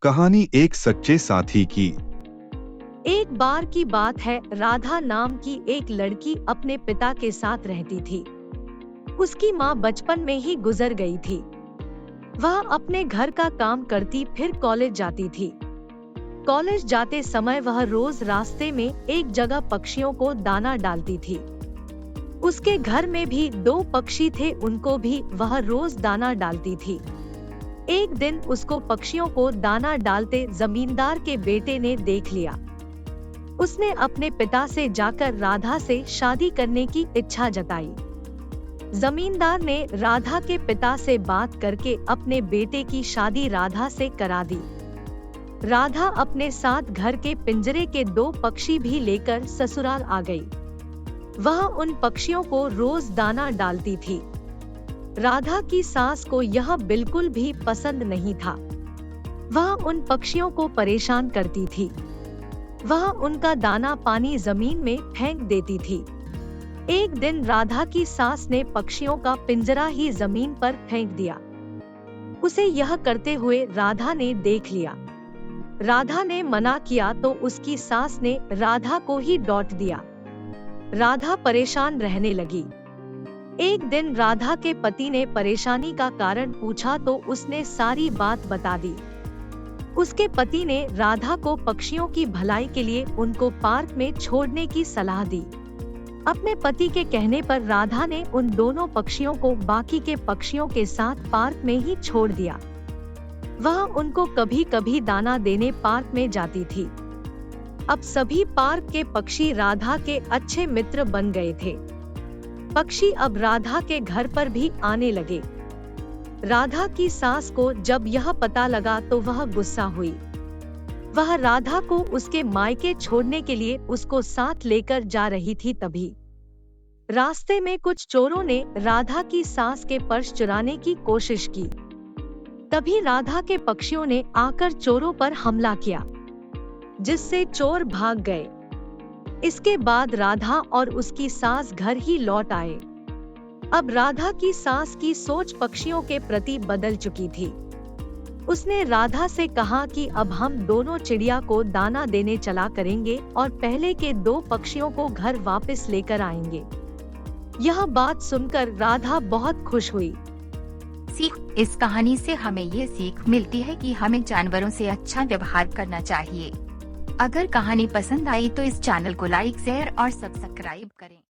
कहानी एक सच्चे साथी की। एक बार की बात है, राधा नाम की एक लड़की अपने पिता के साथ रहती थी। उसकी माँ बचपन में ही गुजर गई थी। वह अपने घर का काम करती फिर कॉलेज जाती थी। कॉलेज जाते समय वह रोज रास्ते में एक जगह पक्षियों को दाना डालती थी। उसके घर में भी 2 पक्षी थे, उनको भी वह रोज दाना डालती थी। एक दिन उसको पक्षियों को दाना डालते जमींदार के बेटे ने देख लिया। उसने अपने पिता से जाकर राधा से शादी करने की इच्छा जताई। जमींदार ने राधा के पिता से बात करके अपने बेटे की शादी राधा से करा दी। राधा अपने साथ घर के पिंजरे के 2 पक्षी भी लेकर ससुराल आ गई। वह उन पक्षियों को रोज दाना डालती थी। राधा की सास को यह बिल्कुल भी पसंद नहीं था। वह उन पक्षियों को परेशान करती थी। वह उनका दाना पानी जमीन में फेंक देती थी। एक दिन राधा की सास ने पक्षियों का पिंजरा ही जमीन पर फेंक दिया। उसे यह करते हुए राधा ने देख लिया। राधा ने मना किया तो उसकी सास ने राधा को ही डांट दिया। राधा परेशान रहने लगी। एक दिन राधा के पति ने परेशानी का कारण पूछा तो उसने सारी बात बता दी। उसके पति ने राधा को पक्षियों की भलाई के लिए उनको पार्क में छोड़ने की सलाह दी। अपने पति के कहने पर राधा ने उन दोनों पक्षियों को बाकी के पक्षियों के साथ पार्क में ही छोड़ दिया। वह उनको कभी कभी दाना देने पार्क में जाती थी। अब सभी पार्क के पक्षी राधा के अच्छे मित्र बन गए थे। पक्षी अब राधा के घर पर भी आने लगे। राधा की सास को जब यह पता लगा तो वह गुस्सा हुई। वह राधा को उसके मायके छोड़ने के लिए उसको साथ लेकर जा रही थी। तभी रास्ते में कुछ चोरों ने राधा की सास के पर्स चुराने की कोशिश की। तभी राधा के पक्षियों ने आकर चोरों पर हमला किया, जिससे चोर भाग गए। इसके बाद राधा और उसकी सास घर ही लौट आए। अब राधा की सास की सोच पक्षियों के प्रति बदल चुकी थी। उसने राधा से कहा कि अब हम दोनों चिड़िया को दाना देने चला करेंगे और पहले के 2 पक्षियों को घर वापस लेकर आएंगे। यह बात सुनकर राधा बहुत खुश हुई। सीख, इस कहानी से हमें ये सीख मिलती है कि हमें जानवरों से अच्छा व्यवहार करना चाहिए। अगर कहानी पसंद आई तो इस चैनल को लाइक, शेयर और सब्सक्राइब करें।